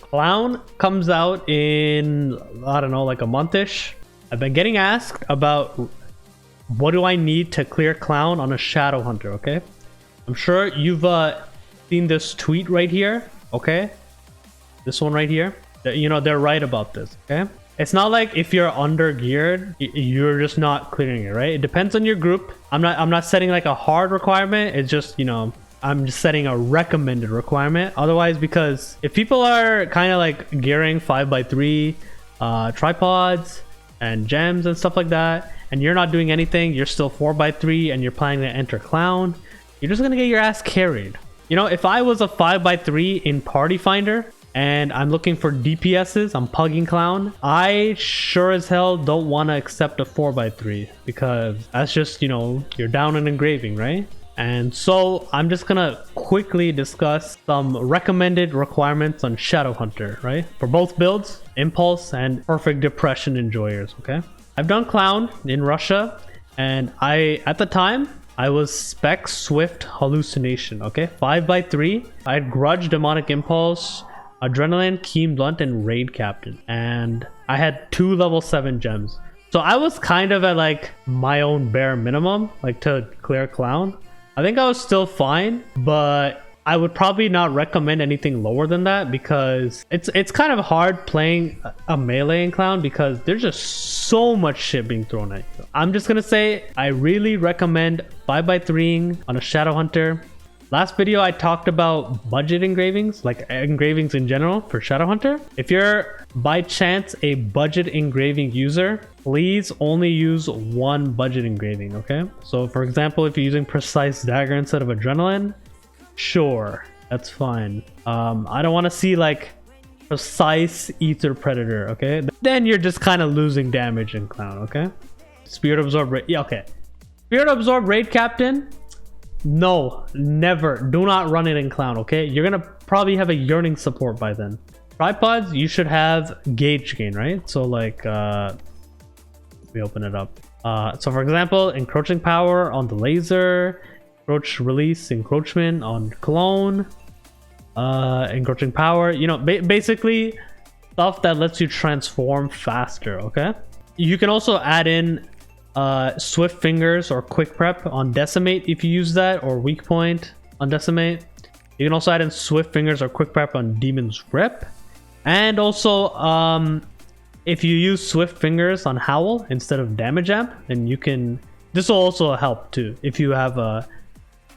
Clown comes out in, I don't know, like a month-ish. I've been getting asked about what do I need to clear Clown on a Shadowhunter, okay? I'm sure you've seen this tweet right here, okay? This one right here. You know, they're right about this, okay? It's not like if you're under geared, you're just not clearing it, right? It depends on your group. I'm not setting like a hard requirement. It's just, you know, I'm just setting a recommended requirement. Otherwise, because if people are kind of like gearing 5x3 tripods and gems and stuff like that, and you're not doing anything, you're still 4x3 and you're planning to enter Clown, you're just gonna get your ass carried. You know, if I was a 5x3 in Party Finder and I'm looking for DPSs, I'm pugging Clown, I sure as hell don't want to accept a 4x3 because that's just, you know, you're down in engraving, right? And so I'm just gonna quickly discuss some recommended requirements on Shadowhunter, right? For both builds, Impulse and Perfect Depression enjoyers, okay? I've done Clown in Russia, and at the time, I was Spec Swift Hallucination, okay? 5x3. I had Grudge, Demonic Impulse, Adrenaline, Keen Blunt, and Raid Captain. And I had 2 level 7 gems. So I was kind of at like my own bare minimum, like to clear Clown. I think I was still fine, but I would probably not recommend anything lower than that because it's kind of hard playing a melee in Clown because there's just so much shit being thrown at you. I'm just gonna say I really recommend 5x3ing on a Shadowhunter. Last video I talked about budget engravings, like engravings in general for Shadowhunter. If you're by chance a budget engraving user, please only use one budget engraving, okay? So for example, if you're using Precise Dagger instead of Adrenaline, sure, that's fine. I don't want to see like Precise Ether Predator, okay? Then you're just kind of losing damage in Clown, okay? Spirit Absorb Raid, yeah, okay. Spirit Absorb Raid Captain, no, never. Do not run it in Clown, okay? You're gonna probably have a Yearning support by then. Tripods, you should have gauge gain, right? So like, let me open it up. So for example, Encroaching Power on the Laser, Encroach Release Encroachment on Clone, Encroaching Power, you know, basically stuff that lets you transform faster, okay? You can also add in Swift Fingers or Quick Prep on Decimate if you use that, or Weak Point on Decimate. You can also add in Swift Fingers or Quick Prep on Demon's Grip. And also, if you use Swift Fingers on Howl instead of Damage Amp, then you can... This will also help too if you have a...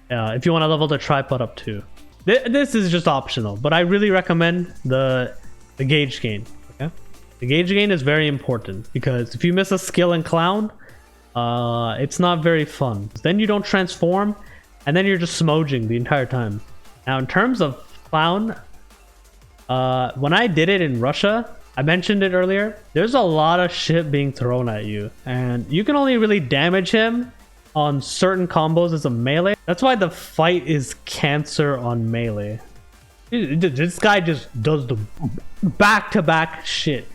if you want to level the tripod up too. This is just optional, but I really recommend the gauge gain, okay? The gauge gain is very important because if you miss a skill in Clown, it's not very fun. Then you don't transform, and then you're just smoging the entire time. Now, in terms of Clown, when I did it in Russia, I mentioned it earlier, there's a lot of shit being thrown at you, and you can only really damage him on certain combos as a melee. That's why the fight is cancer on melee. This guy just does the back-to-back shit.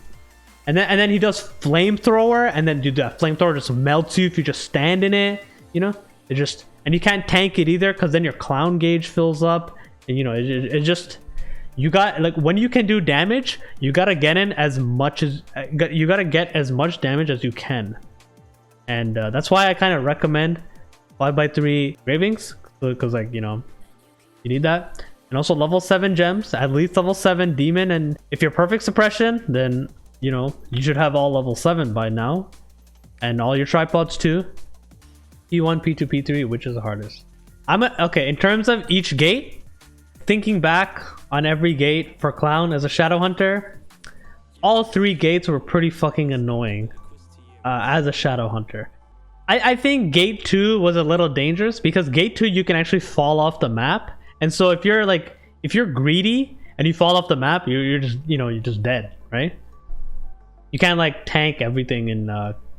And then he does flamethrower, and then that flamethrower just melts you if you just stand in it. You know, it just, and you can't tank it either because then your Clown gauge fills up, and you know it just, you got, like, when you can do damage, you gotta get in as much as you gotta get as much damage as you can, and that's why I kind of recommend 5x3 engravings because, like, you know, you need that, and also level 7 gems, at least level 7 demon, and if you're perfect suppression, then you know, you should have all level 7 by now. And all your tripods too. P1, P2, P3, which is the hardest? Okay, in terms of each gate, thinking back on every gate for Clown as a Shadowhunter, all 3 gates were pretty fucking annoying as a Shadowhunter. I think gate 2 was a little dangerous because gate 2 you can actually fall off the map. And so if you're greedy and you fall off the map, you're just, you know, you're just dead, right? You can't like tank everything in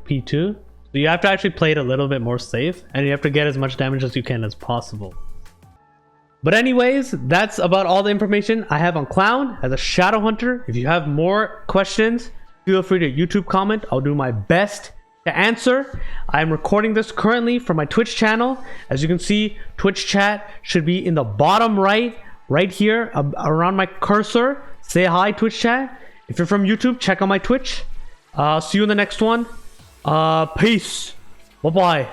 P2, so you have to actually play it a little bit more safe, and you have to get as much damage as you can as possible. But anyways, that's about all the information I have on Clown as a Shadowhunter. If you have more questions, feel free to YouTube comment. I'll do my best to answer. I'm recording this currently from my Twitch channel. As you can see, Twitch chat should be in the bottom right here around my cursor. Say hi, Twitch chat. If you're from YouTube, check out my Twitch. See you in the next one. Peace. Bye-bye.